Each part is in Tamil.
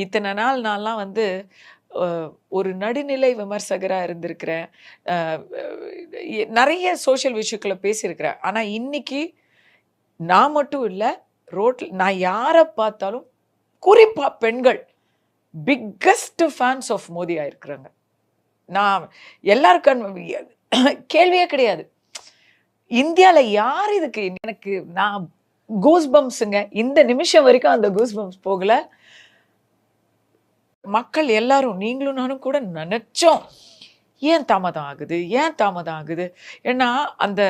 இத்தனை நாள் நான்லாம் வந்து ஒரு நடுநிலை விமர்சகரா இருந்திருக்கிறேன். அ நெறைய சோஷியல் இஷ்யூக்கள பேசியிருக்கிறேன். ஆனா இன்னைக்கு நான் மட்டும் இல்ல, ரோட்ல நான் யார பார்த்தாலும் குறிப்பா பெண்கள் பிக்கஸ்ட் ஃபேன்ஸ் ஆஃப் மோடி ஆயிருக்கிறாங்க. நான் எல்லாருக்கும் கேள்வியே கிடையாது. இந்தியால யார் இதுக்கு எனக்கு நான் கூஸ் பம்ப்ஸ்ங்க. இந்த நிமிஷம் வரைக்கும் அந்த கூஸ் பம்ப்ஸ் போகல. மக்கள் எல்லாரும் நீங்களும் நானும் கூட நினைச்சோம். ஏன் தாமதம் ஆகுது? ஏன் தாமதம் ஆகுது? ஏன்னா, அந்த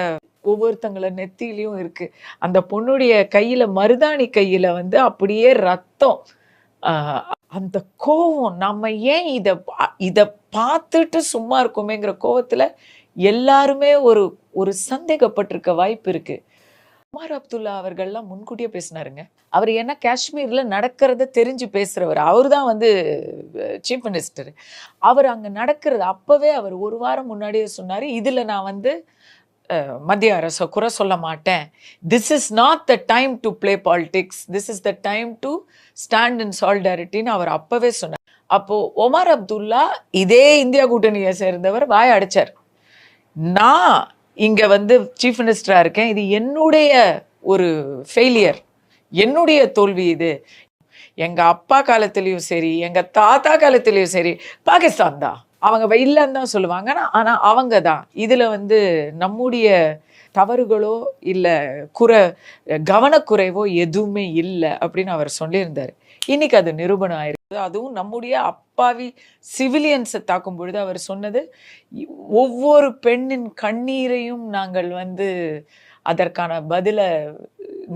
ஒவ்வொருத்தங்கள நெத்தியிலயும் இருக்கு. அந்த பொண்ணுடைய கையில மருதாணி கையில வந்து அப்படியே ரத்தம். அ அந்த கோவம் நம்ம ஏன் இத பார்த்துட்டு சும்மா இருக்கோமேங்கிற கோவத்துல எல்லாருமே ஒரு ஒரு சந்தேகப்பட்டிருக்க வாய்ப்பு இருக்கு. உமர் அப்துல்லா அவர்கள்லாம் முன்கூட்டியே பேசினாருங்க. அவர் ஏன்னா காஷ்மீர்ல நடக்கிறத தெரிஞ்சு பேசுறவர். அவரு தான் வந்து சீஃப் மினிஸ்டர். அவர் அங்க நடக்கிறது அப்பவே அவர் 1 வாரம் முன்னாடியே சொன்னாரு. இதுல நான் வந்து மத்திய அரச குறை சொல்ல மாட்டேன். This is not the time to play politics. This is the time to stand in சாலிடாரிட்டின்னு அவர் அப்பவே சொன்னார். அப்போ ஒமர் அப்துல்லா இதே இந்தியா கூட்டணியை சேர்ந்தவர் வாய் அடைச்சார். நான் இங்க வந்து சீஃப் மினிஸ்டரா இருக்கேன். இது என்னுடைய ஒரு ஃபெயிலியர், என்னுடைய தோல்வி இது. எங்க அப்பா காலத்திலயும் சரி, எங்க தாத்தா காலத்திலயும் சரி, பாகிஸ்தான் தான். அவங்க இல்லைன்னு தான் சொல்லுவாங்க. ஆனா அவங்க தான். இதுல வந்து நம்முடைய தவறுகளோ இல்ல கவனக்குறைவோ எதுவுமே இல்லை அப்படின்னு அவர் சொல்லியிருந்தாரு. இன்னைக்கு அது நிரூபணம் ஆயிருக்கு. அதுவும் நம்முடைய அப்பாவி சிவிலியன்ஸை தாக்கும் பொழுது அவர் சொன்னது, ஒவ்வொரு பெண்ணின் கண்ணீரையும் நாங்கள் வந்து அதற்கான பதில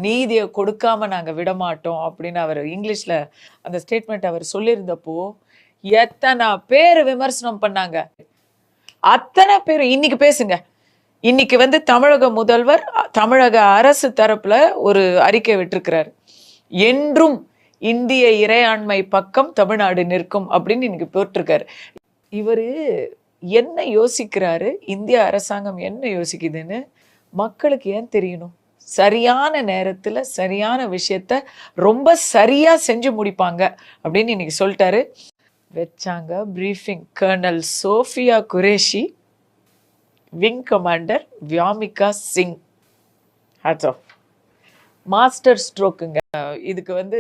நீதியை கொடுக்காம நாங்க விடமாட்டோம் அப்படின்னு அவர் இங்கிலீஷ்ல அந்த ஸ்டேட்மெண்ட் அவர் சொல்லியிருந்தப்போ எத்தனை பேர் விமர்சனம் பண்ணாங்க. அத்தனை பேர் இன்னைக்கு பேசுங்க. இன்னைக்கு வந்து தமிழக முதல்வர் தமிழக அரசு தரப்புல ஒரு அறிக்கை விட்டிருக்கிறார். என்றும் இந்திய இறையாண்மை பக்கம் தமிழ்நாடு நிற்கும் அப்படின்னு இன்னைக்கு போட்டிருக்காரு. இவரு என்ன யோசிக்கிறாரு, இந்திய அரசாங்கம் என்ன யோசிக்குதுன்னு மக்களுக்கு ஏன் தெரியணும்? சரியான நேரத்துல சரியான விஷயத்த ரொம்ப சரியா செஞ்சு முடிப்பாங்க அப்படின்னு இன்னைக்கு சொல்லிட்டாரு. வச்சாங்க briefing. Colonel Sofiya Qureshi, wing commander Vyomika Singh, hats off. Master ஸ்ட்ரோக்குங்க. இதுக்கு வந்து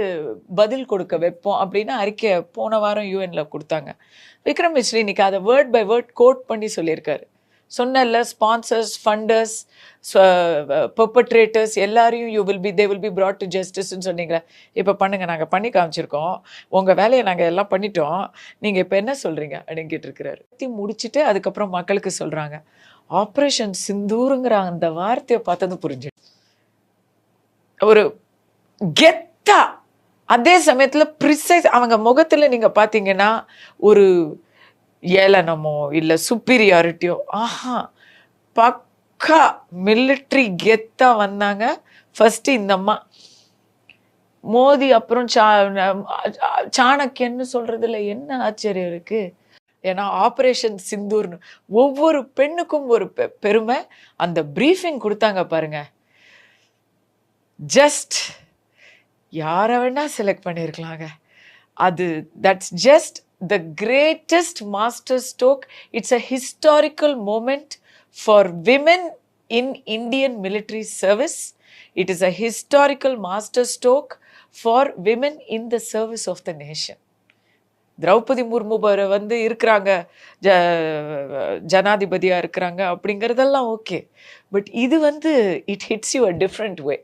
பதில் கொடுக்க வைப்போம் அப்படின்னு அறிக்கை போன வாரம் யூஎன்ல கொடுத்தாங்க. விக்ரம் மிஸ்ரி இன்னைக்கு அதை வேர்ட் பை வேர்ட் கோட் பண்ணி சொல்லியிருக்காரு. சொன்னல ஸ்பான்சர்ஸ், ஃபண்டர்ஸ், பெர்பட்ரேட்டர்ஸ் எல்லாரையும் they will be brought to justiceன்னு சொன்னீங்களே. இப்போ பண்ணுங்க, நாங்கள் பண்ணி காமிச்சிருக்கோம், உங்கள் வேலையை நாங்கள் எல்லாம் பண்ணிட்டோம், நீங்கள் இப்போ என்ன சொல்கிறீங்க அப்படின்னு கேட்டிருக்கிறாரு. முடிச்சுட்டு அதுக்கப்புறம் மக்களுக்கு சொல்கிறாங்க. ஆப்ரேஷன் சிந்தூருங்கிற அந்த வார்த்தையை பார்த்தது புரிஞ்சு ஒரு கெத்தா, அதே சமயத்தில் ப்ரிசைஸ். அவங்க முகத்தில் நீங்கள் பார்த்தீங்கன்னா ஒரு ஏளனமோ இல்லை சுப்பீரியாரிட்டியோ, ஆஹா, பக்கா மிலிட்ரி கெத்தா வந்தாங்க. ஃபர்ஸ்ட் இந்த அம்மா மோதி, அப்புறம் சாணக்கியன்னு சொல்றதுல என்ன ஆச்சரியம் இருக்கு? ஏன்னா ஆபரேஷன் சிந்தூர்னு ஒவ்வொரு பெண்ணுக்கும் ஒரு பெருமை. அந்த பிரீஃபிங் கொடுத்தாங்க பாருங்க. ஜஸ்ட் யாரை வேணா செலக்ட் பண்ணியிருக்கலாங்க. அது that's just the greatest master stroke. It's a historical moment for women in Indian military service. It is a historical master stroke for women in the service of the nation. Droupadi Murmu வந்து இருக்கிறாங்க, ஜனாதிபதியா இருக்கிறாங்க அப்படிங்கிறதெல்லாம் ஓகே. பட் இது வந்து it hits you a different way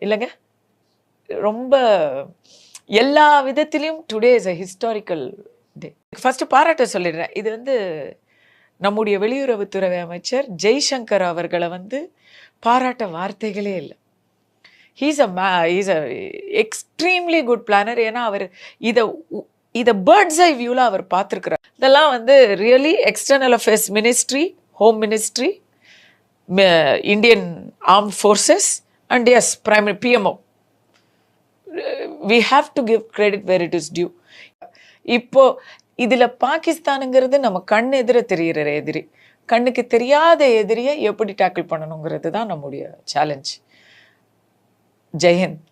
இல்லைங்க. ரொம்ப எல்லா விதத்திலையும் today is a historical day. First பாராட்ட சொல்லிடுறேன். இது வந்து நம்முடைய வெளியுறவுத்துறை அமைச்சர் ஜெய்சங்கர் அவர்களை வந்து பாராட்ட வார்த்தைகளே இல்லை. He's a extremely good planar. ஏன்னா அவர் இதை பேர்ட்ஸ் ஐ வியூவில் அவர் பார்த்துருக்கிறார். இதெல்லாம் வந்து really external affairs ministry, home ministry, Indian armed forces and as primary PMO. we have to give credit where it is due. இப்போ இதுல பாகிஸ்தானுங்கிறது நம்ம கண் எதிர தெரிகிற எதிரி. கண்ணுக்கு தெரியாத எதிரியை எப்படி டேக்கிள் பண்ணணுங்கிறது தான் நம்முடைய சேலஞ்ச். ஜெய்ஹிந்த்.